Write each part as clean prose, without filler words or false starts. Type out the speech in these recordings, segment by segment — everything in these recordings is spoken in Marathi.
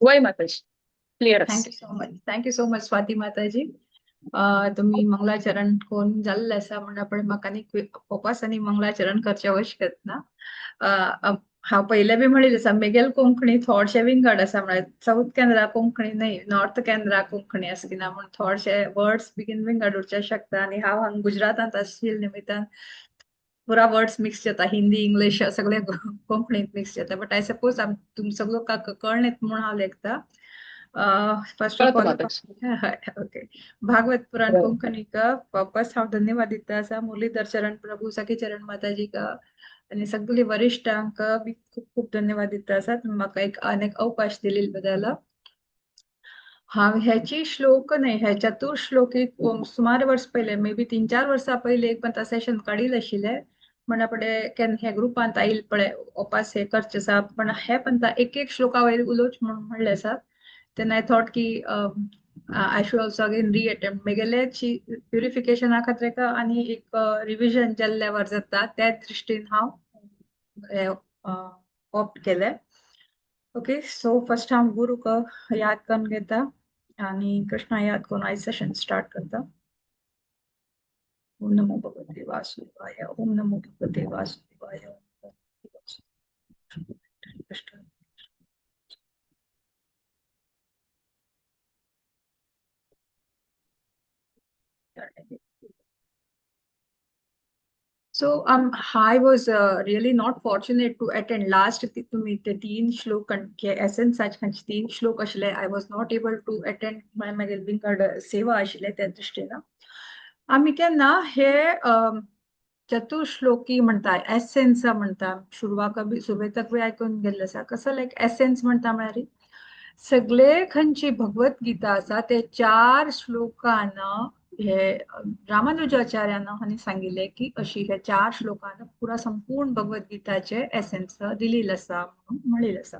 वय माताजी clear thank you so much Swati माताजी. तुम्ही मंगलाचरण कोण जाल्ले आसा म्हण आपण म्हाका न्ही पोपासांनी मंगलाचरण करचे आवश्यक ना. हांव पयले बी म्हणिल्लें आसा मेगेल कोंकणी थोडशे विंगड आसा म्हळ्यार साऊथ केंद्रा कोंकणी न्हय नॉर्थ केंद्रा कोंकणी आसची ना म्हण थोडशे वर्ड्स बेगीन विंगड उरचे शकता आनी हांव हांगा गुजरातांत आशिल्ले निमित्तान पुरा वर्ड्स मिक्स जाता हिंदी इंग्लिश सगळे कोंकणीत मिक्स जाता बट आय सपोज तुम सगळो कळणेत म्हूण हांव लेखता. First of all okay Bhagavata Purana Konkani का वापस हांव धन्यवाद दिता आसा मुरलीधर चरण प्रभू सखी चरण माताजी का आणि सगळे वरिष्ठांक बी खूप खूप धन्यवाद दिता आसा तुम्ही म्हाका एक अनेक अवकाश दिले बद्दल. हांव ह्याची श्लोक न्हय ह्या चतुर्श्लोक एक सुमार वर्स पयले मे बी 3-4 वर्सां पयले एक पंता सेशन काडील आशिल्ले म्हण आपण हे ग्रुपांत आयिल्ले पळय उपास हे करचे आसा पण हे पंता एक एक श्लोका वयर उलोवच म्हणून म्हणले आसा. then I thought की I should also again reattempt मेगेलेची प्युरिफिकेशना खातीर का आनी एक रिविजन जाल्ल्यावर जाता त्या दृश्टीन हांव ऑप्ट केले. ओके सो फर्स्ट हांव गुरुक याद करून घेता आनी कृष्णा याद करून आयज सेशन स्टार्ट करता. ओम नमो भगवते वासुदेवाय ओम नमो भगवते वासुदेवाय So I was really not fortunate to attend last तुम्ही ते 3 श्लोक एसेन्स खंयचे 3 श्लोक आशिल्ले I was not able to attend मागीर विंगड सेवा आशिल्ले त्या दृश्टीन आमी केन्ना हे चतुर्श्लोकी म्हणटा एसेन्स म्हणटा सुरवेतक बी आयकून गेल्ले आसा कसं लायक एसेन्स म्हणटा म्हळ्यार सगळे खंयची भगवद्गीता आसा ते 4 श्लोकान हे रामानुजाचार्यान हांणी सांगिल्ले की अशी हे 4 श्लोकान पुरा संपूर्ण भगवद्गीताचे एसेन्स दिलेले आसा म्हणून म्हणिल्ले आसा.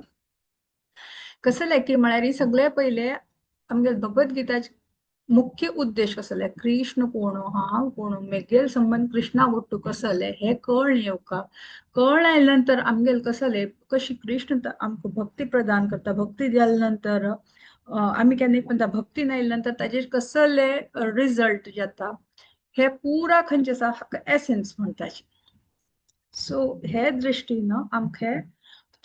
कसं लायक की म्हळ्यार सगळे पयले आमगे भगवद्गीताचे मुख्य उद्देश कसले कृष्ण कोण हांव कोण मेगेल संबंध कृष्णा वट्टू कसले हे कळण येवका कळण आयल्या नंतर आमगेल कसले कशी कृष्ण आमकां भक्ती प्रदान करता भक्ती दिल्या नंतर आमी केन्ना एक म्हणटा भक्ती नायल्या नंतर ताजेर कसले रिजल्ट जाता हे पुरा खंयचे आसा हाका एसेन्स म्हणटाचे. सो हे दृश्टीन आमचे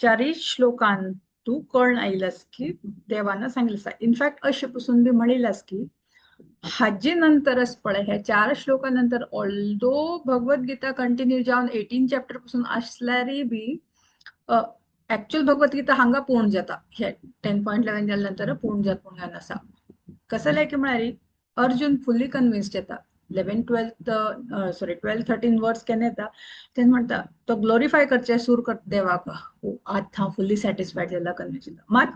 4 श्लोकान तू कळण आयलास की देवानं सांगिल्लें आसा. इनफॅक्ट अशें पसून बी म्हणिल्लें की हाजे नंतरच पळय हे 4 श्लोकानंतर ऑल्दो भगवद्गीता कंटिन्यू जावन 18 चॅप्टर पासून असल्यारय बी एक्चुअल भगवद्गीता हांगा पूर्ण जाता हे 10.11 जाल्या नंतर पूर्ण जाता म्हणून आसा. कसं लायक म्हळ्यार अर्जुन फुल्ली कन्विन्स्ड जाता 12-13 वर्ड्स केन्ना येता तेन्ना म्हणटा तो ग्लोरिफाय करचे सूर कर देवाक आज हांव फुल्ली सॅटिस्फायड जाला कन्विन्स जाता. मात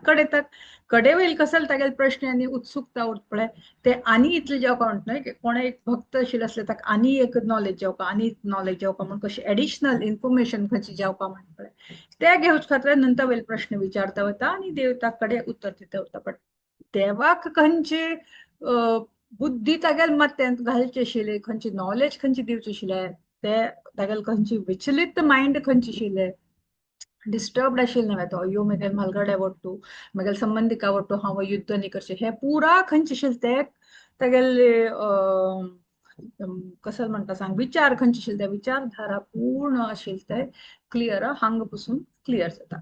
कडे वयल कसले तागेले प्रश्न आनी उत्सुकता उरता पळय ते आनी इतले जेवपा म्हणटा न्हय कोण एक भक्त आशिल्लो आसले ताका आनी एक नॉलेज जेवपा म्हणून कशी एडिशनल इन्फॉर्मेशन खंयची जेवपा म्हणटा पळय ते घेवचे खातीर नंतर वयल प्रश्न विचारता वता आनी देव ताकडे उत्तर दिता वता. बट देवाक खंयची बुद्धी तागेले मत्यांत घालची आशिल्ली खंयची नॉलेज खंयची दिवची आशिल्ले ते तागेले खंयची विचलित मायंड खंयचे आशिल्ले डिस्टर्ब्ड आशिल्ले न्हय तो अयो मेगेल म्हालगडे वट्टू म्हगेले संबंधिका वट्टू हांव युद्ध न्ही करचें हे पुरा खंयचे आशिल्ले ते तागेले कसं म्हणटा सांग विचार खंयचे आशिल्ले ते विचारधारा पूर्ण आशिल्ले ते क्लियर हांगा पसून क्लियर जाता.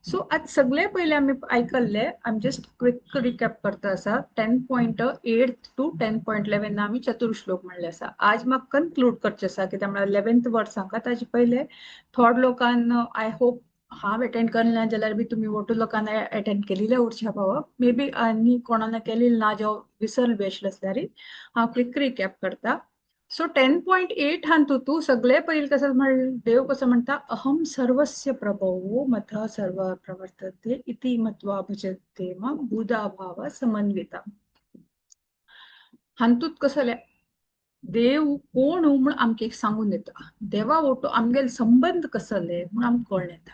सो आज सगळे पहिले आम्ही आयकल्ले आय जस्ट क्विक रिकॅप करता आसा 10.8 टू 10.11 आम्ही चतुर्श्लोक म्हणले आसा. आज म्हाका कन्क्लूड करचे आसा कित्याक म्हळ्यार 11th वर्सांका ताजे पहिले थोड लोकांन आय होप हांव अटेंड करना जाल्यार बी तुमी वोटू लोकांन अटेंड केलेले उरच्या पावप मे बी आनी कोणान केलेले ना जो विसरल बी आशिल्लो आसल्यार हांव क्विक रिकॅप करता. सो 10.8 हांतू तू सगळे पहिले कसं देव कसं म्हणता अहम सर्वस्य प्रभो मथ सर्व प्रवर्तते इति मत्वा भजते मग बुधा भाव समन्विता. हांतूत कसले देव कोण म्हूण आमकां एक सांगून येता देवा वटू आमगेले संबंध कसले म्हूण आमकां कळून येता.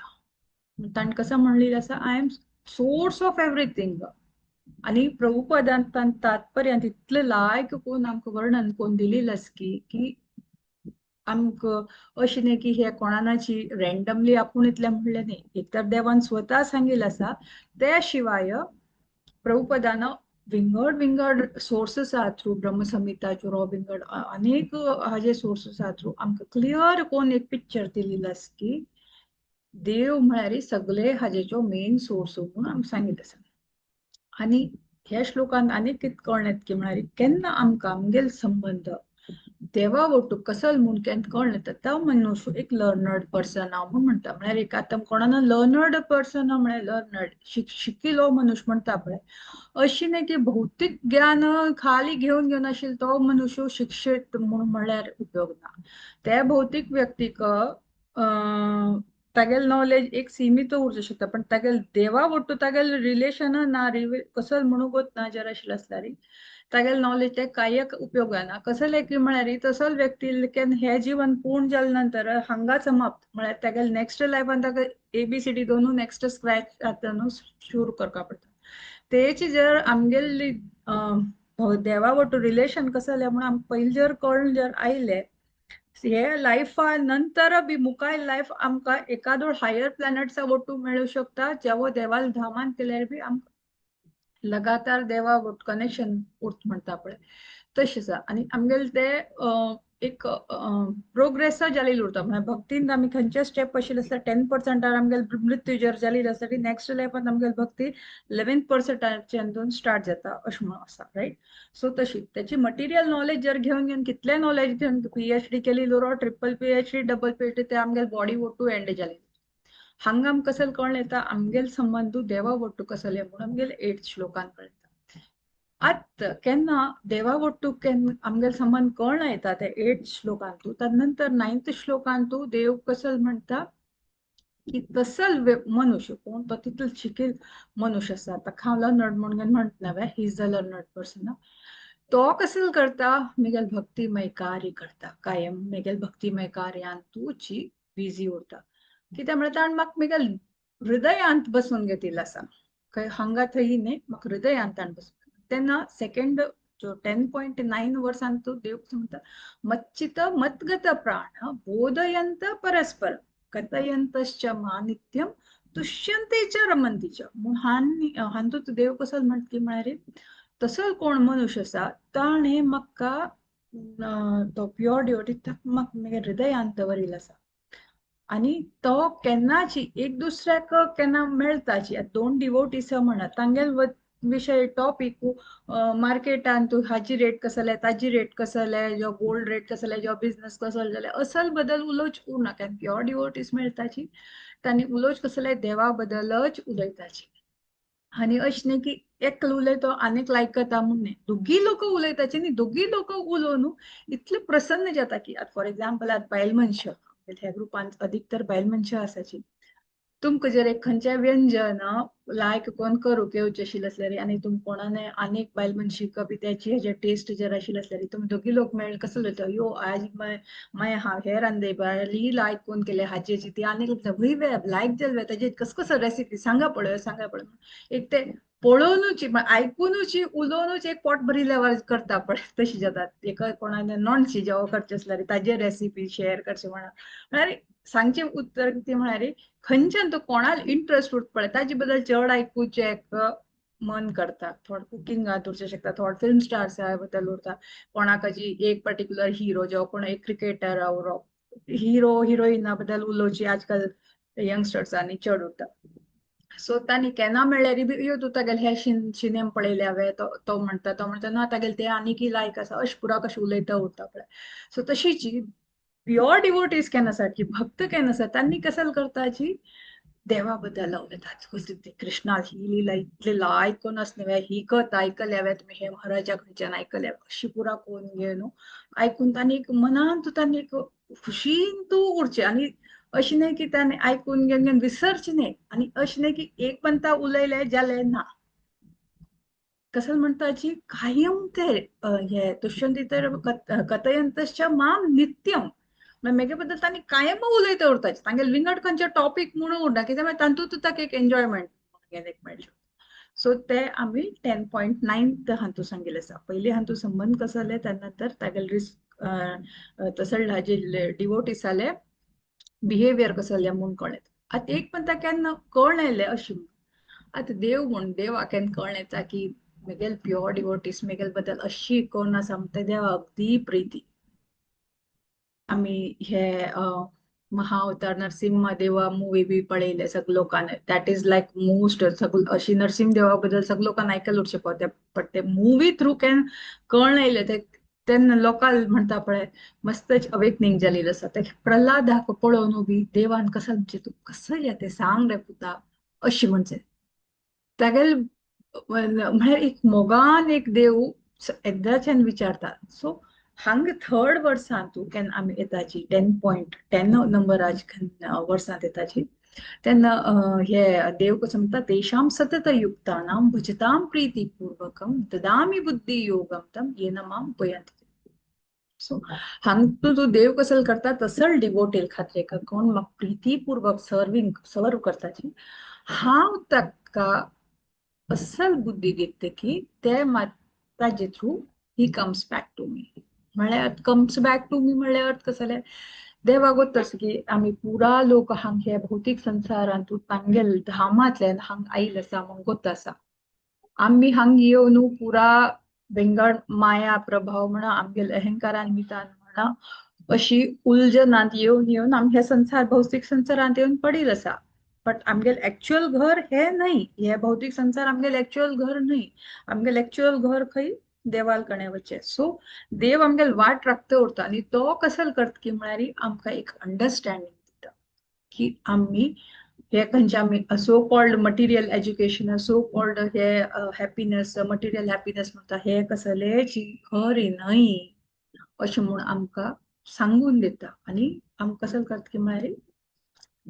ताणें कसं म्हणलेलें आसा I am source of everything आणि प्रभुपदांत तात्पर्यांत इतलें लायक कोण आमकां वर्णन कोण दिलेलें आसा की आमकां अशें न्ही की हे कोणाची रँडमली आपूण इतलें म्हणलें न्ही एक तर देवान स्वता सांगिल्लें आसा. त्या शिवाय प्रभुपदानं विंगड सोर्सेस आहात थ्रू ब्रह्मसंहिता रॉ विंगड अनेक हाजे सोर्सेस आहात थ्रू आमकां क्लियर कोण एक पिक्चर दिलेलं की देव म्हळ्यार सगळे हाजेचो मेन सोर्स म्हणून आमकां सांगिल्लें आसा. आणि ह्या श्लोकान अनेक कित कळण्यात की म्हळ्यार केन्ना आमकां आमगेल संबंध देवा वटू कसल म्हूण केन्ना कळना तो मनुष्य एक लर्नर्ड पर्सन हांव म्हूण म्हणटा. म्हळ्यार एक आतां कोणान लर्नर्ड पर्सन म्हळ्यार लर्नर्ड शिकिल्लो मनुष्य म्हणटा पळय अशी न्ही की भौतीक ज्ञान खाली घेवन आशिल्लो तो मनुष्य शिक्षीत म्हणल्यार उपयोग ना. त्या भौतीक व्यक्तीक तागेल नॉलेज एक सीमित उरचो शकता पण तागेल देवा वटू तागेल रिलेशन ना कसं म्हणूगोत ना जर आशिल्लो आसल्यार तागेल नॉलेज ते कांयक उपयोग जायना. कसले की म्हळ्यार तसो व्यक्ती हे जीवन पूर्ण जाले नंतर हांगा समाप्त म्हळ्यार तागेल नेक्स्ट लायफान ताका एबीसीडी दोनू नेक्स्ट स्क्रॅच न्हू शूर करपा पडटा. तेची जर आमगेली देवा वटू रिलेशन कसं जालें म्हणून आमकां पयलीं जर कळून जर आयले हे लायफा नंतर बी मुखार लायफ आमकां एकादो हायर प्लॅनेट्सा वटू मेळू शकता जेवो देवाल धामान केल्यार बी आमकां लगातार देवा वट कनेक्शन उरत म्हणटा पळय तशें आसा. आनी आमगेले ते एक प्रोग्रेस जालेली उरता. म्हळ्यार भक्तीन आमी खंयचे स्टेप आशिल्ले आसता 10% आमगेले मृत्यू जर जाली आसता ती नेक्स्ट लायफान आमगेली भक्ती 11% स्टार्ट जाता अशें म्हणून आसा रायट. सो तशी त्याची मटेरियल नॉलेज जर घेवन कितले नॉलेज घेवन पीएचडी केली ट्रिपल पीएचडी डबल पीएचडी ते आमगेल बॉडी वटू एंड जाली. हांगा आमकां कसं कळून येता आमगेल संबंध देवा वटू कसले म्हणून आमगेल 8 श्लोकान कळटा. आत केन्ना देवा वटू आमगेल संबंध कळून येता ते 8 श्लोकांतू त्यानंतर 9th श्लोकांतू देव कसं म्हणटा की तसल मनुष्य कोण तो तितलो शिकील मनुष्य आसा. आता हांव लर्नर्ड म्हणून म्हणटना he is the learned person. तो कसं करता मेगेल भक्तिमय कार्य करता कायम मेगेल भक्तिमय कार्यान तूची बिझी उरता. कित्याक म्हळ्यार ताणें म्हाका मेगेल हृदयांत बसून घेतिल्लो आसा. खंय हांगा थंय न्ही म्हाका हृदयांत ताणें बसून तेन्ना सेकंड 10.9 वर्सान तू देव म्हणटा मच्चित मत्गत प्राण बोधयंत परस्पर कथयंतश्च मा नित्यम तुष्यंते च रमंती च म्हणून हांतूत देव कसो म्हणटा की म्हळ्यार तसो कोण मनुष्य आसा ताणें म्हाका तो प्युअर डिवोटी म्हाका म्हगे हृदयांत व्हरिल्लो आसा. आणि तो केन्नाची एक दुसऱ्याक केन्ना मेळताची दोन डिवोटीस म्हणत तांगेल विषय टॉपिक मार्केटान तू हाजी रेट कसले ताजी रेट कसले जो गोल्ड रेट कसले जो बिझनेस कसले जाल्यार असल बद्दल उलोवच उरना केन्ना प्युअर डिवोटीस मेळताची तांणी उलोवच कसले देवा बद्दलच उलयताची. आणि अशें न्ही की एक उलयतो आनीक आयकता म्हूण न्ही दोगी लोक उलयताची न्ही दोगी लोक उलोवन इतले प्रसन्न जाता की फॉर एक्झाम्पल आतां बायल मनशां ह्या ग्रुपांत अधिकतर बायल मनशां आसाची तुमकां जर एक खंयचें व्यंजन लायक कोण करूंक येवचें आशिल्लें आसल्यार आनी तुम कोणान आनीक बायल मनशीक बी त्याची हेजे टेस्ट जर आशिल्लें आसल्यार तुमी दोगी लोक मेळून कसो उलयता यो आज माय हांव हे रांदले ही लायक कोण केले हाजेची ती आनीक वय लायक जाले ताजे कसो कसो रेसिपी सांगा पळय एक ते पळोवनूच आयकूनच उलोवनूच एक पोट भरिल्ल्या करता पळय तशी जातात एका कोणाने नॉनशी जेवण करचें आसल्यार ताजे रेसिपी शेअर करचे म्हळ्यार सांगचे उत्तर कितें म्हळ्यार खंयच्यान तो कोणाल इंटरेस्ट उरता पळय ताजे बद्दल चड आयकुचें मन करता. थोडं कुकिंगात उरचें शकता थोडं फिल्म स्टार्सा बद्दल उरता कोणाकाची एक पर्टिक्युलर हिरो जो कोण एक क्रिकेटर हिरो हिरोइना बद्दल उलोवची आजकाल यंगस्टर्सांनी चड उरता. सो तांणी केन्ना मेळ्ळ्यार बी यो तूं तागेले हे सिनेमा पळयले हांवें तो म्हणटा ना तागेले ते आनीकय लायक आसा अशें पुराक अशें उलयता उरता पळय. सो तशीची प्युअर डिवोटीज केन्ना आसात की भक्त केन्ना आसात तांणी कसं करताची देवा बद्दल उलयतात कृष्णा ही लीला इतली आयकून न्हय ही कथ आयकले हांवें तुमी हे महाराजा खंयच्यान आयकले अशी पुरा कोण घे न्हू आयकून तांणी मनांत तांणी खुशीन तूं उरचें आनी अशें न्हय की तांणी आयकून घेवन विसरचें न्हय आनी अशें न्हय की एक पंता उलयले जालें ना कसं म्हणटाची कायम ते हे दुष्यंती तर कथयंतश्च माम नित्यम मेगे बद्दल तांणी कायम उलयता उरताचे तांगेले विंगड खंयचे टॉपिक म्हणून उरना कित्याक तातूंत ताका एक एन्जॉयमेंट मेळटा. सो ते आमी 10.9 हातूंत सांगिल्लें आसा. पयलीं हातूंत संबंध कसो जाले त्यानंतर तागेले रिस्क तसले हाजे डिवोटीस जाले बिहेवियर कसो जालें म्हूण कळ्ळें. आतां एक पंता केन्ना कळून येयलें अशें आता देव म्हण देव आख्यान कळण येता की मेगेल प्युअर डिवोटीस मेगेल बद्दल अशी कोण सांगता देवा अगदी प्रीती आम्ही हे महाअवतार नरसिंह देवा मूवी बी पळयले सगळे लोकांनी दॅट इज लाईक मोस्ट सगळं अशी नरसिंह देवा बद्दल सगळे लोकांना ऐकलं उरचे पडते पण ते मूवी थ्रू कॅन कळण येयले ते तेन्ना लोकां म्हणता पळय मस्तच अवेकनिंग जालेली आसा ते प्रल्हादाक पळोवन बी देवान कसं म्हणजे तू कसं या ते सांग रे पुता अशी म्हणजे तागेल म्हळ्यार एक मोगान एक देव एकदाच्यान विचारता सो हांग थर्ड वर्सांत तू केन्ना आमी येताची 10.10 नंबराची वर्सांत येताची तेन्ना हे देव कसं म्हणटा तेषां सतत युक्तानां भजतां प्रीतिपूर्वकं ददामि बुद्धी योगम तम येन माम उपयंती सो हांग तू देव कसं करता तसल डिवोटेल खातीर का कोण म्हाका प्रीतीपूर्वक सर्व करताची हांव ताका असल बुद्धी दिते की ते ताजे through he comes back to me म्हळ्यार कम्स बॅक टू मी म्हळ्यार अर्थ कसं जालें देवा गोत्तस की आम्ही पुरा लोक हांग हे भौतिक संसारांतून तांगेल धामांतल्यान हांग आयिल्ले आसा म्हूण गोत्त आसा आम्ही हांग येवन पुरा वेंगड माया प्रभाव म्हणा आमगेल अहंकारान मितान म्हणा अशी उलजनांत येवन आम्ही हे संसार भौतिक संसारांत येवन पडील आसा बट आमगेल एक्चुअल घर हे नाही हे भौतिक संसार आमगेल एक्चुअल घर नाही आमगेल एक्चुअल घर खंय देवाल कणे वचे सो देव आमगेल वाट राखता उरता आणि तो कसं करता की म्हळ्यार आमकां एक अंडरस्टँडिंग दिता की आम्ही हे खंयचे आमी so called material education so called हे हॅपीनेस मटिरियल हॅपीनेस म्हणटा हे कसले खरी न्हय अशें म्हूण आमकां सांगून दिता आनी आमकां कसं करता की म्हळ्यार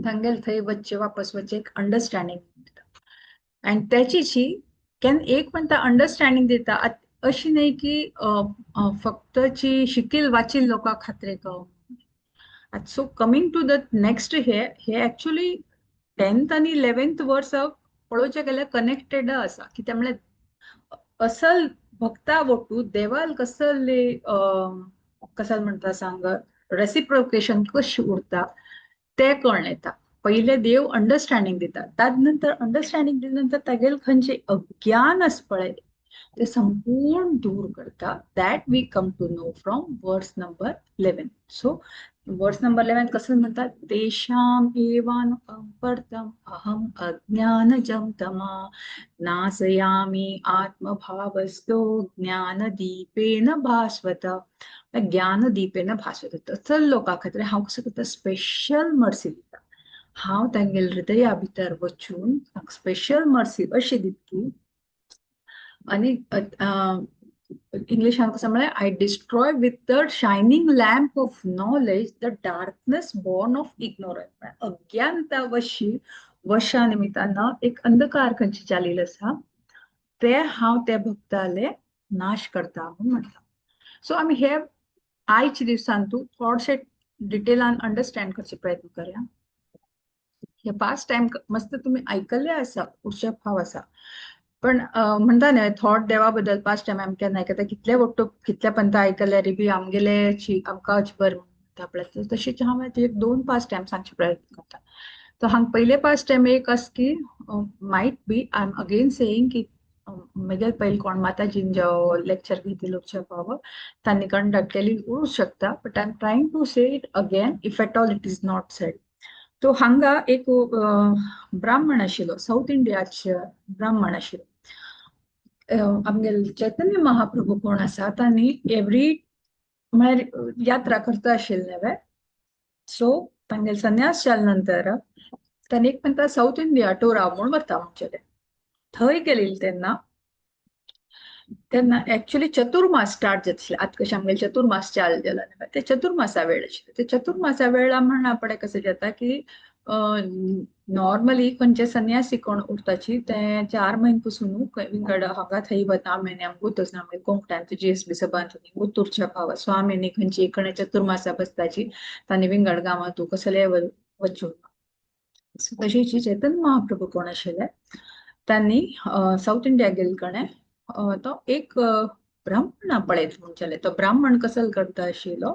तांगेल थंय वच्चे वापस वच्चे एक अंडरस्टँडिंग दिता आनी त्याचीची केन्ना एक म्हणटा अंडरस्टँडिंग दिता अशी न्हय की फक्त जी शिकील वाचील लोकां खातीर so coming to the next हे एक्चुअली 10th आणि 11th वर्स पळोवचें गेल्यार कनेक्टेड आसा कित्याक म्हळ्यार असल भक्ता वटू देवाल कसले कसं म्हणटा सांग रेसिप्रोकेशन कशी उरता ते कळण येता पहिले देव अंडरस्टँडिंग दिता त्यानंतर अंडरस्टँडिंग दिल्या नंतर तागेल खंयचे अज्ञान आस पळय ते संपूर्ण दूर करता that we come to know from verse number 11 so verse number 11 कसं म्हणतात तेषाम एवान परतम अहम अज्ञानजम तमा नासयामी आत्मभावस्तो ज्ञानदीपेन भास्वत ज्ञानदीपेन भास्वत तसं लोकां खातीर हांव कसं करता स्पेशल मर्सी दिता हांव तांगेल हृदया भितर वचून स्पेशल मर्सी अशी दितकी आणि इंग्लिशान कसं म्हळ्यार I destroy with the shining lamp of knowledge the darkness born of ignorance अज्ञानता वशा निमित्तानं एक अंधकार खंयची जालेलो आसा ते हांव त्या भक्ताले नाश करता म्हणून म्हटलं सो आम्ही हे आयच्या दिवसांतू थोडशे डिटेलान अंडरस्टँड करचे प्रयत्न करूया हे पास्ट टाइम मस्त तुम्ही ऐकले आसा पुढच्या फाव आसा पण म्हणता न्हय थॉट देवा बद्दल पास्ट टाइम आमी केन्ना आयकता कितले वट्ट कितले पंत आयकल्यार बी आमगेले आमकां बरें म्हणटा पळय तशीच हांव एक 2 पास्ट टाइम सांगचे प्रयत्न करता तो हांगा पयले पास्ट टाइम एक आस की might be I am again saying की म्हगे पयलीं कोण माताजीन जो लेक्चर घेतली लोकच्या फाव तांणी कंडक्ट केली उरूं शकता but I am trying to say it again if at all it is not said तो हांगा एक ब्राह्मण आशिल्लो साऊथ इंडियाचे ब्राह्मण आशिल्लो आमगेल चैतन्य महाप्रभू कोण आसा तांणी एवरी म्हळ्यार यात्रा करता आशिल्ले सो तांगेल संन्यास जाले नंतर तांणी एक म्हणटा साऊथ इंडिया टुरा म्हूण वता म्हणचेले थंय गेलेले तेन्ना एक्चुअली चतुर्मास स्टार्ट जातले आतां कशें आमगेले चतुर्मास चालू जाला ते चतुर्मासा वेळ आशिल्ले ते चतुर्मासा वेळा म्हणा पळय कशें जाता की नॉर्मली खंयचे संन्यासी कोण उरताची ते 4 म्हयने पसून विंगड हांगा थंय वता म्हयन्याक गुतच ना कोंकट्यान जीएस बी सबान उतुरच्या फावा स्वामीनी खंयची एक चतुर्मासा बसताची तांणी विंगड गांवांत कसले वचून तशीच चैतन्य महाप्रभू कोण आशिल्ले तांणी साऊथ इंडिया गेले कणे तो एक ब्राह्मण पळयत म्हणचेले तो ब्राह्मण कसं करता आशिल्लो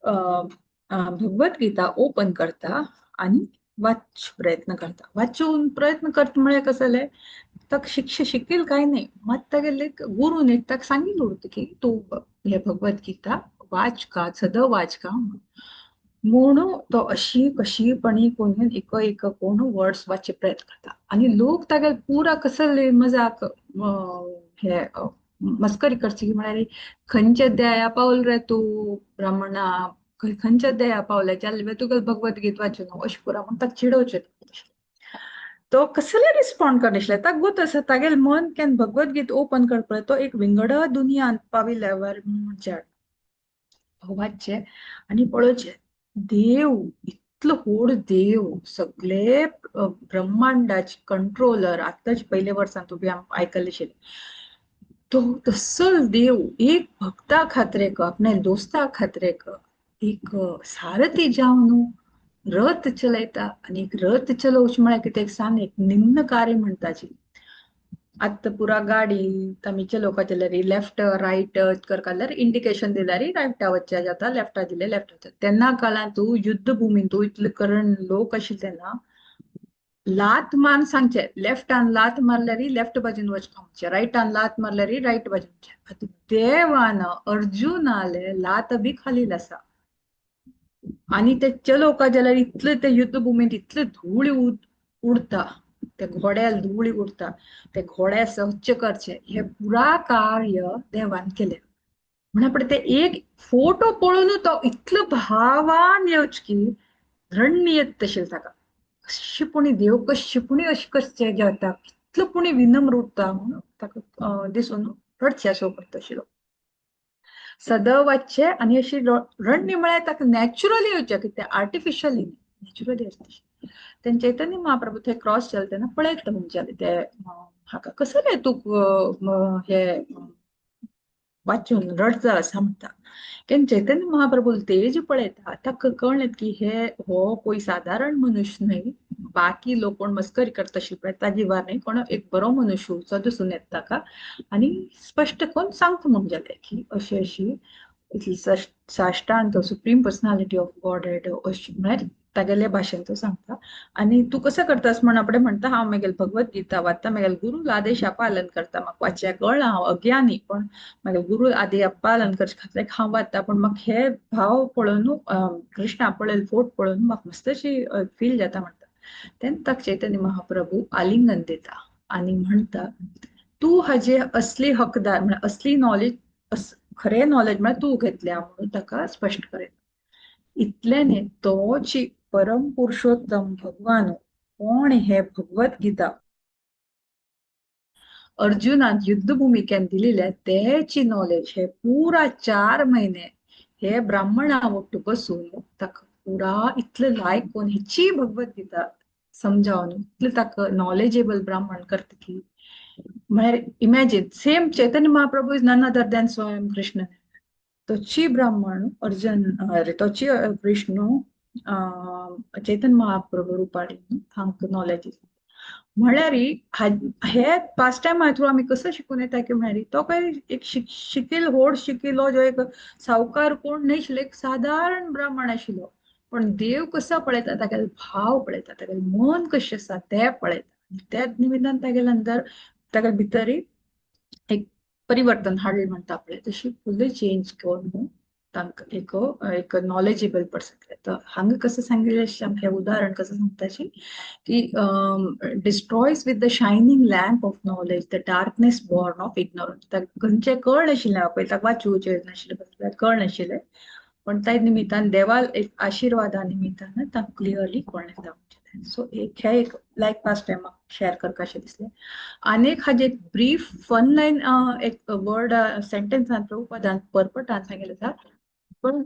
भगवत गीता ओपन करता आणि वाच प्रयत्न करता वाचून प्रयत्न करत म्हळे कसं जालें ताका शिकेल काय नाही मग तागेले गुरून एक ताका सांगिल्लें उरता की तू हे भगवद्गीता वाच का सदां वाच का म्हणून तो अशी कशीपणी कोण एक कोण वर्ड्स वाचचे प्रयत्न करता आणि लोक तागे पुरा कसले मजाक हे मस्करी करची म्हळ्यार खंयच्या देया पावल रे तू ब्राह्मणा खंयच्या देया पावले जाल्यार तुका भगवद्गीता वाचून अशें पुरा म्हणून ताका चिडोवचें तो कसले रिस्पॉन्ड करनासले ताका गोत आसा तागेले मन केन्ना भगवद्गीता ओपन करपले तो एक विंगड दुनियान पाविल्ल्यावर म्हणजे वाचचे आणि पळोवचे देव इतलो व्हड देव सगळे ब्रह्मांडाचे कंट्रोलर आतांच पयले वर्सान तुम्ही आयकल्ले तो तसल देव एक भक्ता खातीर आपल्या दोस्ता खातीर एक सारथी जावन रथ चलयता आणि एक रथ चलोवचे म्हळ्यार कितें सांग एक निम्न कार्य म्हणटाची आतां पुरा गाडी आमी चलोवपाक जाल्यार लेफ्ट रायट करता जाल्यार इंडिकेशन दिल्यार रायटा वचचें जाता लेफ्टा दिलें लेफ्ट वचचें तेन्ना काळांत तूं युद्ध भुमीन तूं इतले करण लोक आशिल्ले तेन्ना लात मारून सांगचे लेफ्टान लात मारल्यार लेफ्ट बाजून वचपाचें रायटान लात मारल्यार रायट बाजून आतां देवान अर्जुनाले लात बी खालील आसा आणि ते चलोवपाक जाल्यार इतले ते युद्ध भुमीत इतले धूळ उडता त्या घोड्याल धूळ उडता ते घोड्या स्वच्छ करचे हे पुरा कार्य देवान केले म्हणून ते एक फोटो पळोवन तो इतलो भावान येवच की रण्य येत तशें ताका कशीपणी देव कशीपणी अशें करचें जाता कितलोपणी विनम्र उरता म्हणून ताका दिसून रडचे असो पडटा आशिल्लो सदां वाचचे आणि अशी रडणी म्हळ्यार ताका नॅचरली येवचें की ते आर्टिफिशियली नॅचरली असता तेन्ना चैतन्य महाप्रभू थंय क्रॉस केले तेन्ना पळयता म्हणजे ते हाका कसले तूं हे वाचून रडता असा म्हणटा केन्ना चैतन्य महाप्रभू तेज पळयता ताका कळ्ळें की हो कोई साधारण मनुष्य न्हय बाकी लोक कोण मस्करी करता आशिल्ले ताजी वार न्हय कोण एक बरो मनुष्य असो दिसून येता ताका आणि स्पश्ट करून सांगता म्हणजे की अशी अशी साश्टांत सुप्रीम पर्सनालिटी ऑफ गॉड अशी म्हळ्यार तागेले भाशेन तो सांगता आणि तू कसं करतास म्हण आपणे म्हणटा हांव म्हगेली भगवद्गीता वाचता म्हगेले गुरू आदेशा पालन करता म्हाका वाचचें कळना हांव अज्ञानी पण म्हगे गुरू आदेश पालन करचे खातीर हांव वाचता पण म्हाका हे भाव पळोवन कृष्णा पळयले फोट पळोवन म्हाका मस्त अशी फील जाता म्हणटा तेन्ना ताका चैतन्य महाप्रभू आलिंगन दिता आणि म्हणटा तू हाजे असली हकदार म्हळ्यार असली नॉलेज खरें नॉलेज म्हळ्यार तू घेतल्या म्हणून ताका स्पश्ट करेन इतल्याने तोच परम पुरुषोत्तम भगवान कोण हे भगवद्गीता अर्जुनान युद्ध भूमिकेन दिलेले तेची नॉलेज हे पुरा 4 महिने हे ब्राह्मणा वट्ट बसून ताका पुरा इतले लायक कोण हेची भगवद्गीता समजावन इतले ताका नॉलेजेबल ब्राह्मण करता की म्हळ्यार imagine same Chaitanya Mahaprabhu is none other than स्वयं कृष्ण तोची ब्राह्मण अर्जुन तोची विष्णू चैतन्य महाप्रभू रुपाडी हांकां नॉलेज म्हळ्यार हे पास्ट टाइम थ्रू आमी कसं शिकून येता की म्हळ्यार तो काय एक शिकेल व्हड शिकिल्लो जो एक सावकार कोण न्हय एक साधारण ब्राह्मण आशिल्लो पण देव कसो पळयता तागेले भाव पळयता तागेले मन कशें आसा ते पळयता त्याच निमित्तान तागेले अंदर तागे भितर एक परिवर्तन हाडलें म्हणटा पळय तशी फुल्ली चेंज करून तांकां एक नॉलेजेबल पर्सन तर हांगा कसं सांगिल्लें हे उदाहरण कसं सांगताची की destroys with the shining lamp of knowledge the darkness born of ignorance ताका खंयचें कळ नाशिल्लें पळय ताका वाचूचें नाशिल्लें कळ नाशिल्लें पण त्या निमित्तान देवा एक आशिर्वादा निमित्तान ताका क्लियरली कळ्ळें जावचें सो एक लायक पास्ट टाइम शेअर करपाचें दिसलें आनीक हाजे एक ब्रीफ फन लायन एक वर्ड सेंटेन्सान प्रभुपादान परपटान सांगिल्लें आसा पण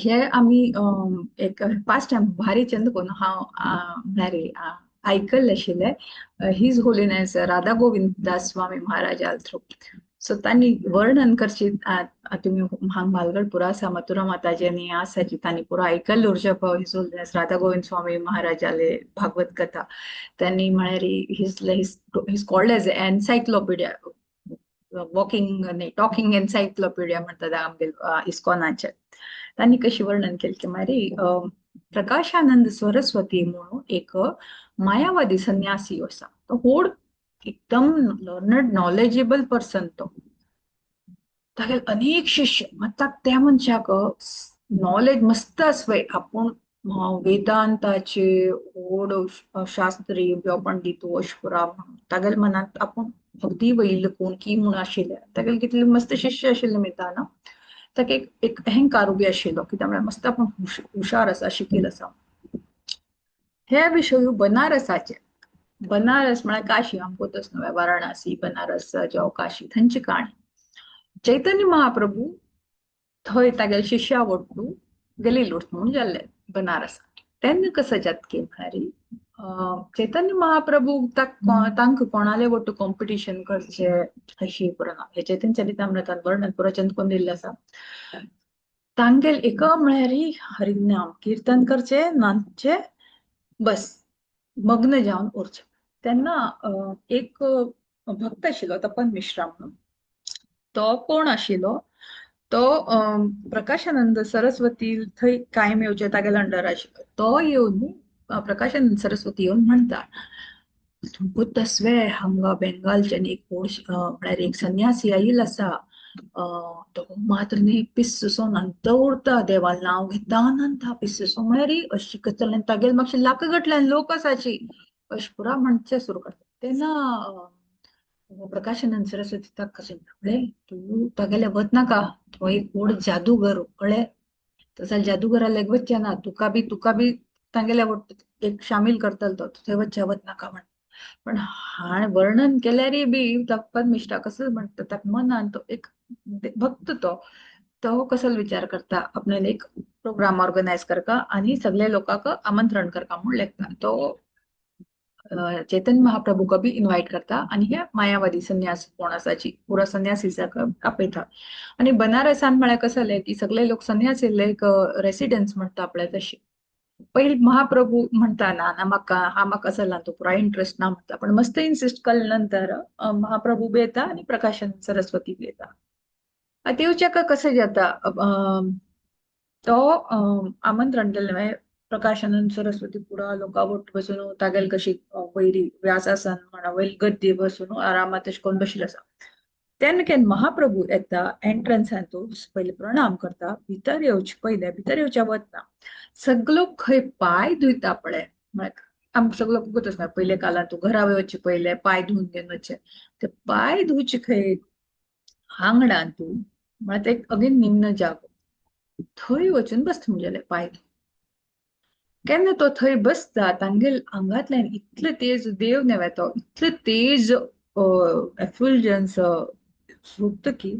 हे आमी एक पास्ट टाइम भारी चंद कोन हांव म्हळ्यार आयकल्लें आशिल्लें हीज होलिनेस राधा गोविंद दास स्वामी महाराजा थ्रू सो तांणी वर्णन करची तुमी हांगा म्हालगड आसा मथुरा माताजी आनी आसाची तांणी पुरो आयकल्ले उरचे पळय हीज होलिनेस राधा गोविंद स्वामी महाराजाले भागवत कथा त्यांनी म्हळ्यार he's called as encyclopedia walking न्ही टॉकिंग एन्सायक्लोपिडिया म्हणटात आमगे इस्कॉनाचे त्यांनी कशी वर्णन केली की म्हळ्यार प्रकाशानंद सरस्वती म्हणून एक मायावादी संन्यासी असा तो व्हड एकदम लर्नड नॉलेजेबल पर्सन तो तागेले अनेक शिष्य मात त्या मनशाक नॉलेज मस्त आसवय आपूण वेदांताचे व्हड शास्त्री किंवा पंडित अशपुरा म्हणून तागेले मनात आपूण अगदी वैल कोण की म्हूण आशिल्ले तागेले कितले मस्त शिष्य आशिल्ले मिता ना ताका एक अहंकार उबी आशिल्लो कित्याक म्हळ्यार मस्त आपूण हुशार आसा शिकील आसा हे विशय बनारसाचे बनारस म्हळ्यार काशी आमकां न्हय वाराणसी बनारस जावं काशी थंयची काणी चैतन्य महाप्रभू थंय तागेले शिष्या आवडटू गलिलूट म्हणून जाल्ले बनारसात तेन्ना कसं जात की म्हळ्यार चैतन्य महाप्रभू तांकां कोणाले वट्टू कॉम्पिटिशन करचे अशी पुराण हे चैतन्य चरितामृतांत वर्णन पुरचंद कोण दिल्लें आसा तांगेल एक म्हळ्यार हरिनाम कीर्तन करचे नाचचे बस मग्न जावन उरचे तेन्ना एक भक्त आशिल्लो तपन मिश्रा म्हणून तो कोण आशिल्लो तो प्रकाशानंद सरस्वती थंय कायम येवचे तागेले अंडर आशिल्लो तो येवन प्रकाशानंद सरस्वती येवन म्हणटा तुमकां तसवे हांगा बेंगालच्यान एक म्हळ्यार एक संन्यासी आयिल्लो आसा तो मात्र न्ही पिस्सून अंत उरता देवाल नांव घेता आनंदा पिस्सून म्हळ्यार अशी करतले तागेले मातशे लाखगटल्यान लोक आसाची अशें पुरा म्हणचे सुरू करता तेन्ना प्रकाशानंद सरस्वती ताका कशें म्हणलें तूं तागेले वचनाका तो एक व्हड जादूगर कळ्ळें तसले जादूगरा लेग वचचे ना तुका बी तांगेले एक शामील करतलो तो थंय वचचे वचनाका म्हण पण हाण वर्णन केल्यारय बी तपन मिश्रा कसो म्हणटा ताका मनान तो एक भक्त तो कसो विचार करता आपल्याला एक प्रोग्राम ऑर्गनायज करता आणि सगळे लोकांक आमंत्रण करता म्हणून लेखता तो चैतन्य महाप्रभू को भी इन्वाइट करता आणि हे मायावादी संन्यास कोण आसाची पुरा संन्यासीचा आपयता आणि बनारसान म्हळ्यार कसं जालें की सगळे लोक संन्यास येयल्ले एक रेसिडेन्स म्हणटा आपल्या तशी पहिले महाप्रभू म्हणता ना म्हाका चला तो पुरा इंटरेस्ट ना म्हणता पण मस्त इन्सिस्ट केले नंतर महाप्रभू बी येता आणि प्रकाशानंद सरस्वती बी येता येवच्याक कशें जाता तो आमंत्रण दिल्लें प्रकाशानंद सरस्वती पुरा लोकांवट बसून तागेल कशी वैरी व्यासासन म्हणा वैल गद्दी बसून आरामात अशें करून बशिल्लो आसा तेन्ना केन्ना महाप्रभू येता एंट्रन्सान तो पयलीं प्रणाम करता भितर येवच्या वतना सगळो खंय पाय धुयता पळय म्हळ्यार आमकां सगळो फुगत आसता पयले काळांत तूं घरा वयचे पयले पाय धुवन घेवन वचचे ते पाय धुवचे खंय आंगणान तूं म्हळ्यार ते अगेन निमन जागो थंय वचून बसता म्हणजे पाय केन्ना तो थंय बसता तांगेल आंगांतल्यान इतलें तेज देव नेवेतो इतलें तेज एफुलजन्स सुट्टा की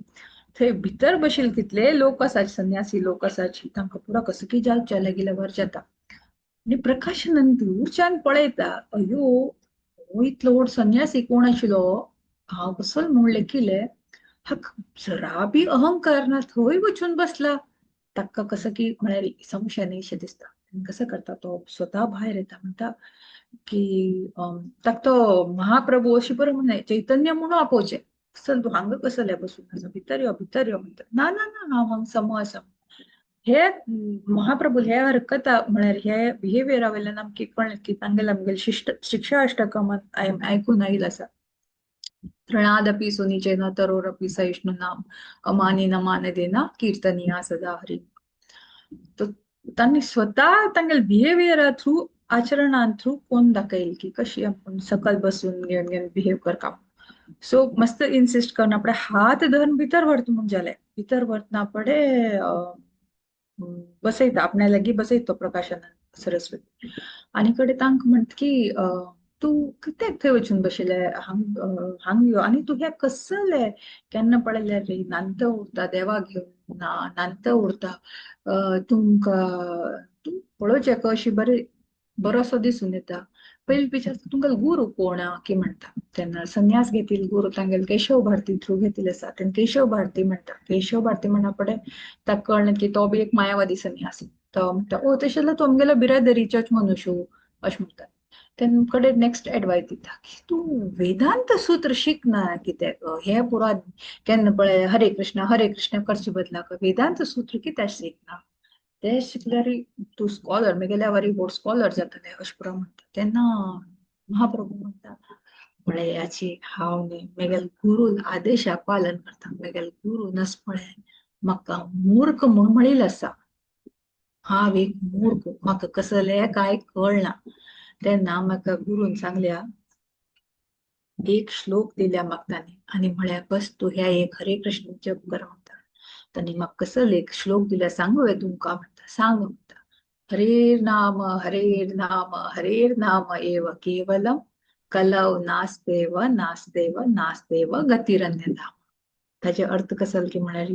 थंय भितर बशिल्ले कितले लोक आसात संन्यासी लोक आसात तांकां पुरा कसो की जावचे लागीं वर जाता आनी प्रकाशानंद दूरच्यान पळयता अयो हो इतलो व्हड संन्यासी कोण आशिल्लो हांव कसो म्हूण लेखिल्लें हाका जरा बी अहंकार ना थंय वचून बसला ताका कसं की म्हळ्यार संशय येशें दिसता कसं करता तो स्वतः भायर येता म्हणटा की ताका तो महाप्रभू अशी बरं म्हणे चैतन्य म्हणून आपोवचे चल तूं हांगा कसले बसून आसा भितर यो म्हणटा ना ना ना हांव हांगा समो आसा हे महाप्रभू हे हरकता म्हळ्यार हे बिहेवियरा वयल्यान आमकां कळ्ळें की तांगेले शिक्षा अष्टकम आयकून आयिल्लो आसा तृणादपि सुनिचेन तरोरपि सहिष्णु नाम अमानी न मानदेना कीर्तनीया सदा हरी तांणी स्वतः तांगेले बिहेवियरा थ्रू आचरणान थ्रू कोण दाखयल की कशी आपण सकल बसून घेवन बिहेव करता सो मस्त इन्सिस्ट करना पडे हात धरून भितर व्हरता म्हूण जालें भितर व्हरतना पडे बसयता आपण्या लागीं बसयता प्रकाशानंद सरस्वती आनी कडेन तांकां म्हणटा की तूं कित्याक थंय वचून बशिल्ले हांगा यो आनी तूं हे कसले केन्ना पळयले रे नांत उरता देवा घेवन नांत उरता तुमकां तूं पळोवचें कशी बरोसो दिसून येता पयलीं विचार तुमगेलो गुरू कोण की म्हणटा तेन्ना संन्यास घेतिल्लो गुरू तांगेलो केशव भारती थ्रू घेतिल्लो आसा तेन्ना केशव भारती म्हणना पडे ताका कळ्ळें की तो बी एक मायावादी संन्यासी तो म्हणटा ओ तशें जाल्यार तूं आमगेलो बिरादरी चर्च मनुष्य अशें म्हणटा तेन्ना कडेन नेक्स्ट एडवायस दिता की तूं वेदांत सूत्र शिक ना कित्याक हे पुरा केन्ना पळय हरे कृष्ण करचे बदलाक वेदांत सूत्र कित्याक शिकना ते शिकल्यार तू स्कॉलर म्हगेल्या वरी व्हड स्कॉलर जातले अशें पुरो म्हणटा तेन्ना महाप्रभू म्हणटा म्हळ्यार याची हांव न्ही म्हगेल गुरू आदेशा पालन करता म्हगेल गुरू नस म्हळें म्हाका मूर्ख म्हणील आसा हांव एक मूर्ख म्हाका कसलें काय कळना तेन्ना म्हाका गुरून सांगल्या एक श्लोक दिल्या म्हाका तांणी आनी म्हळ्यार बस तू ह्या एक हरे कृष्ण जप कर म्हणटा तांणी म्हाका कसले एक श्लोक दिल्या सांगू तुमकां म्हणटा सांग म्हणटा हरेर नाम एव केवलम कलौ नास्तेव नास्तेव नास्तेव गतिरन्यथा ताचे अर्थ कसो की म्हळ्यार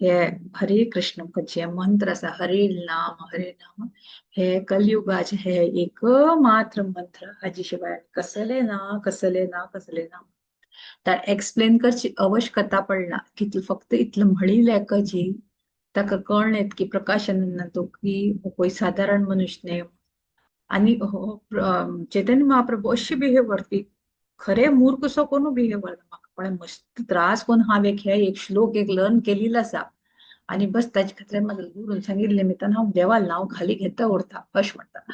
हे हरे कृष्ण जे मंत्र आसा हरे नाम हे कलियुगाचे हे एक मात्र मंत्र हाजे शिवाय कसले ना कसले ना कसले ना तर एक्सप्लेन करची आवश्यकता पडना की तू फक्त इतलं म्हणिले कजी ताका कळणे की प्रकाशानंद तो की हो कोई साधारण मनुष्य नाही आणि चैतन्य महाप्रभू अशी बिहेव करती खरे मूर्ख सो कोण बिहेव करता पण मस्त त्रास कोण हांव एक श्लोक एक लर्न केलेला आसा आणि बस ताचे खातीर म्हाका गुरून सांगिल्ले निमित्तान हांव देवाल नांव खाली घेता उरता अशें म्हणटा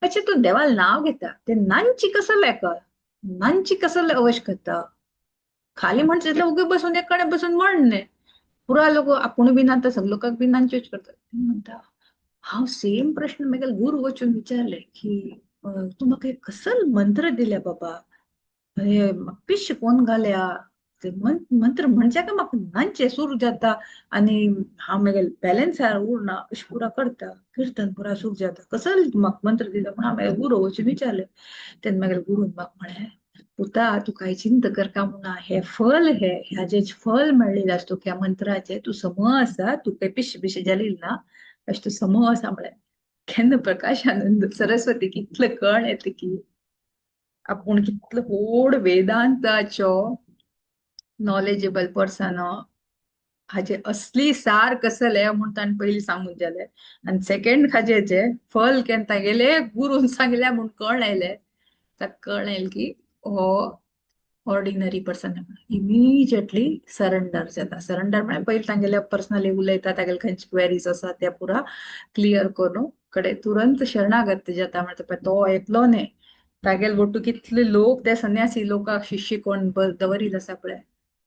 अच्छा तू देवाल नाव घेता ते नांची कसले कर नांची कसले आवश्यकता खाली म्हणचे उगे बसून एकडे बसून म्हणणे पुरा लोक आपण बी नाता सगळे लोकांक बी नांचेच करतात म्हणता हांव सेम प्रश्न म्हगेल गुरू वचून विचारले की तू म्हाका एक कसल मंत्र दिल्या बाबा हे पिश शिकोवन घाल्या ते मंत्र म्हणजे का म्हाका नांचे सूर जाता आणि हांव म्हगेल बॅलन्स उरना अशें पुरा करता कीर्तन पुरा सूर जाता कसल म्हाका मंत्र दिला पूण हांव म्हगेल गुरू वचून विचारले तेन्ना म्हगेल गुरून म्हाका म्हळें पुता तू काय चिंता करता म्हणा हे फल ह्याचे फल मेळलेले असतो ह्या मंत्राचे तू समूह आसा तू काही पिशे जालेली ना अशें तू समूह आसा म्हळें केन्ना प्रकाशानंद सरस्वती कितलं कळ येता की आपूण कितलो व्हड वेदांताचो नॉलेजेबल पर्सन हाचे असली सार कसले म्हणून ताणें पयलीं सांगून जाले आनी सेकंड हाजेचे फल केन्ना गेले गुरून सांगल्या म्हूण कळ्ळें आयलें ताका कळ्ळें की हो ऑर्डिनरी पर्सन इमिजिएटली सरेंडर जाता सरेंडर म्हळ्यार पयलीं तांगेले पर्सनली उलयता तागेले खंयचे क्वेरीज आसा ते पुरा क्लियर करून कडे तुरंत शरणागत जाता म्हणटा तो एकलो न्ही तागेले वटू कितले लोक ते संन्यासी लोकांक शिष्य कोण दवरिल्ले आसा पळय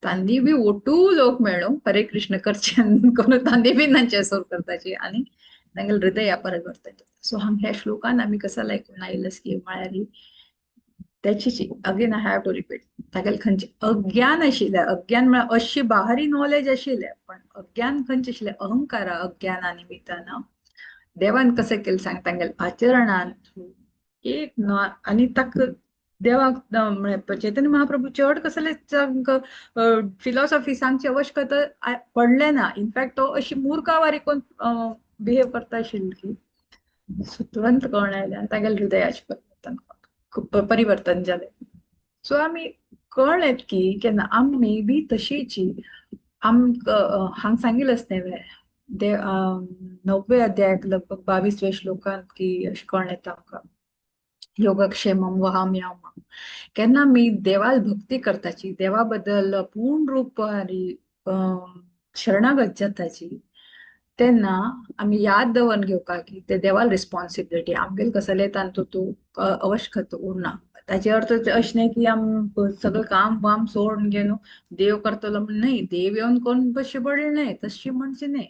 तांणी बी ओटू लोक मेळून हरे कृष्ण करचे करून तांणी बी तांचे सोर करताची आणि तांगेले हृदया परत करताचे सो हांव ह्या श्लोकान आमी कसं लायकून आयलस की म्हळ्यार त्याची again I have to repeat तागेले खंयचे अज्ञान आशिल्ले अज्ञान म्हळ्यार अशी बाहरी नॉलेज आशिल्ले पण अज्ञान खंयचे आशिल्ले अहंकारा अज्ञाना निमित्तान देवान कसे केले सांग तांगेले आचरणान एक आणि ताका देवाक चैतन्य महाप्रभू चड कसले फिलॉसॉफी सांगची आवश्यकता पडले ना इनफॅक्ट तो अशी मूर्खावारी कोण बिहेव करता आशिल्ली की तुरंत कळून आयलें तागेले हृदयाचे परिवर्तन झाले सो आम्ही कळलेत की केन्ना आमी बी तशीची हांग सांगिल्लेच न्हय दे 9वे अध्यायाक लगभग 22वे श्लोकान की अशें कळून येता आमकां योगक्षेमम वहाम्याम केन्ना मी देवाल भक्ती करताची देवा बद्दल पूर्ण रूप आणि शरणागत जाताची तेन्ना आमी याद दवरून घेवपाक की ते देवाल रिस्पॉन्सिबिलिटी आमगेले कसले तांतू आवश्यकता उरना ताचे अर्थ अशें न्हय की सगळं काम वाम सोडून घेवन देव करतलो म्हण न्हय देव येवन कोण बशी पडले न्हय तशी म्हणजे न्हय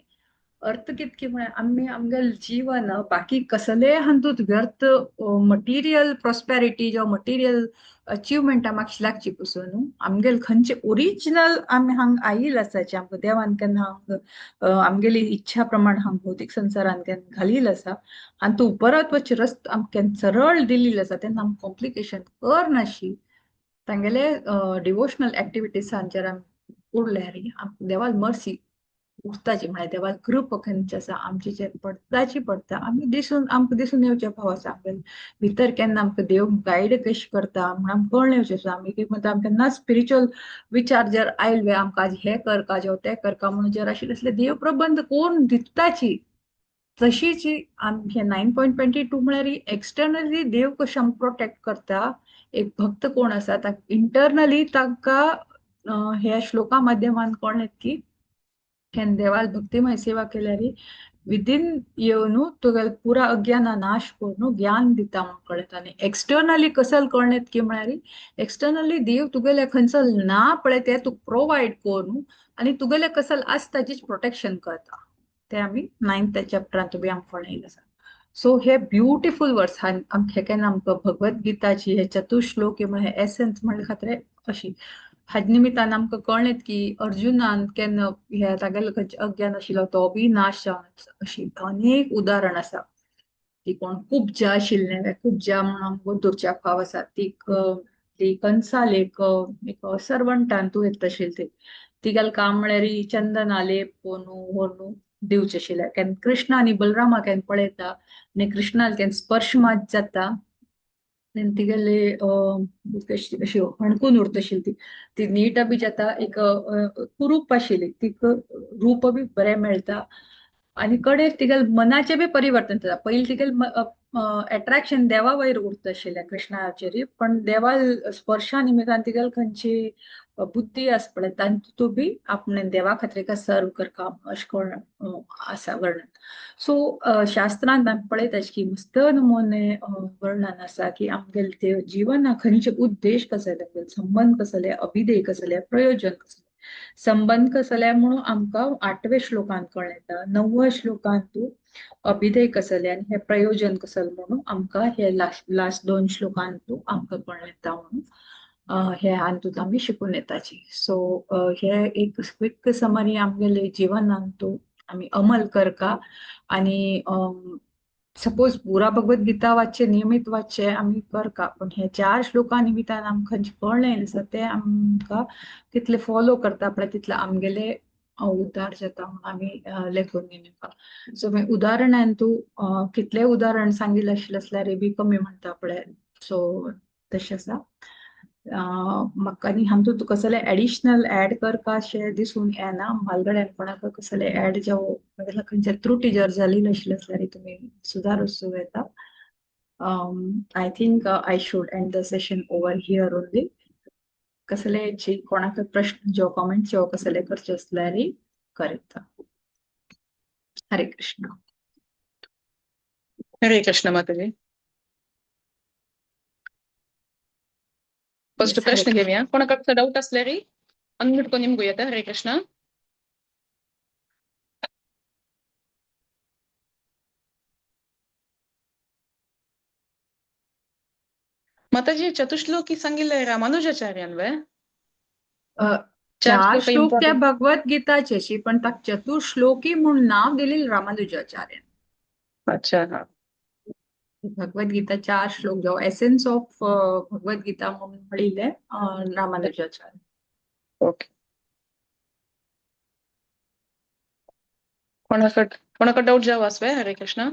अर्थ कितके म्हळ्यार आमी आमगेले जीवन बाकी कसले हातूंत व्यर्थ मटिरियल प्रॉस्पेरिटी जो मटिरियल अचिवमेंटा मागची लागची पसून आमगेले खंयचे ओरिजिनल आमी हांग आयिल्ले आसाचे आमकां देवान केन्ना हांग आमगेली इच्छा प्रमाण हांग भौतीक संवसारान केन्ना घालिल्लो आसा आनी तूं परत वच रस्तो आमकां सरळ दिल्लीलो आसा तेन्ना आमकां कॉम्प्लिकेशन कर नाशी तांगेले डिवोशनल एक्टिविटीजांचेर आमी उरल्यार आमकां देवाल मर्सी उरताची म्हळ्यार देवाल कृपा खंयची आसा आमचेर पडताची पडता आमी दिसून आमकां दिसून येवचे भाव आसा आमगेले भितर केन्ना आमकां देव गायड कशी करता म्हण आमकां कळून येवचें आसा आमी एक म्हणटा आमकां ना स्पिरिच्युअल विचार जर आयले आमकां आज हे कर काजो ते कर का म्हणून जर आशिल्ले असले देव प्रबंध कोण दिताची तशीची आमचे 9.22 म्हळ्यार एक्सटर्नली देव कशें आमकां प्रोटेक्ट करता एक भक्त कोण आसा ताका इंटरनली ताका ह्या श्लोका माध्यमान कळ्ळें की केन्ना देवाल भक्तिमय सेवा केल्यार विदिन येवन तुगेल पुरा अज्ञान नाश करून ज्ञान दिता म्हणून कळत आनी एक्सटर्नली कसल कळण्यात की म्हळ्यार एक्सटर्नली देव तुगेले खंयचो ना पळय ते तुका प्रोवाइड करून आनी तुगेले कसल आसता ताचेच प्रोटेक्शन करता ते आमी 9th चॅप्टरांत बी आमकां पळयलें आसा. सो हे ब्युटिफूल वर्ड्स हे केन्ना आमकां भगवद्गीताची हे चतुश्लोकी म्हळ्यार हे एसेन्स म्हणले खातीर अशी हाजे निमित्तान आमकां कळ्ळें की अर्जुनान केन्ना हे तागेलो खंयचे अज्ञान आशिल्लो तो बी नाश जावन अशी अनेक उदाहरण आसा ती कोण कुब्जा आशिल्ले कुब्जा म्हणून आमकां दोरच्या फाव आसा ती कंसाल एक सर्वंटान तूं येत आशिल्ली तिगेलें काम म्हळ्यार चंदना लेप पोनू व्हरून दिवचे आशिल्ले केन्ना कृष्ण आनी बलरामा केन्ना पळयता आनी कृष्णाल केन्ना स्पर्श मात जाता तिगेले अशी हणकून उरता आशिल्ली ती नीट बी जाता एक कुरूप आशिल्ली तिका रूप बी बरें मेळटा आनी कडेक तिगेल मनाचें बी परिवर्तन जाता पयलीं तिगेल अट्रॅक्शन देवा वयर उरता आशिल्लें कृष्णाचेर पण देवा स्पर्शा निमित्तान तिगेल खंयची बुद्धी आसा पळय तातूंत बी आपणे देवा खातीर सर्व करता अशें करून आसा वर्णन. सो शास्त्रांत आमी पळयता की मस्त नमुने वर्णन आसा की आमगेले जीवन खंयचे उद्देश कसले संबंध कसले अभिधेय कसले प्रयोजन कसले संबंध कसले म्हणून आमकां 8व्या श्लोकांत कळटा 9व्या श्लोकांत अभिधेय कसले आनी हे प्रयोजन कसले म्हणून आमकां हे लास्ट 2 श्लोकांत आमकां कळटा म्हणून हे हातूंत आमी शिकून येताची. सो हे एक क्विक समरी आमगेले जिवनांत आमी अमल करता आनी सपोज पुरा भगवद्गीता वाचचे नियमित वाचचे आमी करता पण हे 4 श्लोकां निमित्तान आमकां कळ्ळें आसा ते आमकां तितले फॉलो करता पळय तितले आमगेले उद्धार जाता म्हणून आमी लेखून घेवता. सो उदाहरणान तूं कितले उदाहरण सांगिल्ले आशिल्ले जाल्यार बी कमी म्हणटा पळय सो तशें आसा. म्हाका आनी हातूंत कसले एडिशनल ऍड करपा अशें दिसून येना म्हालगड्यान कोणाक कसले ऍड जावं खंयचे त्रुटी जर जाली आशिल्ले जाल्यार तुमी सुदारूं येता. I think I should end the session over here only. कसले जी कोणाक प्रश्न जो कमेंट जो कसले करचे जाल्यार करेता. हरे कृष्ण. हरे कृष्ण माताजी. फर्स्ट Yes, प्रश्न हरे घेऊया. कोणाक डाऊट असल्यार अनम्यूट करून निमगो येता. हरे कृष्ण. माताजी चतुश्लोकी सांगिल्ले रामानुजाचार्यान वे 4 श्लोक ते important. भगवद्गीताचे पण ताका चतुश्लोकी म्हणून नाव दिलें रामानुजाचार्यान. अच्छा हा. भगवद्गीता 4 श्लोक जो एसेन्स ऑफ भगवद्गीता म्हणून पळयले रामानुजाचार्य. ओके. कोणाक डाऊट जावं आसवे. हरे कृष्ण.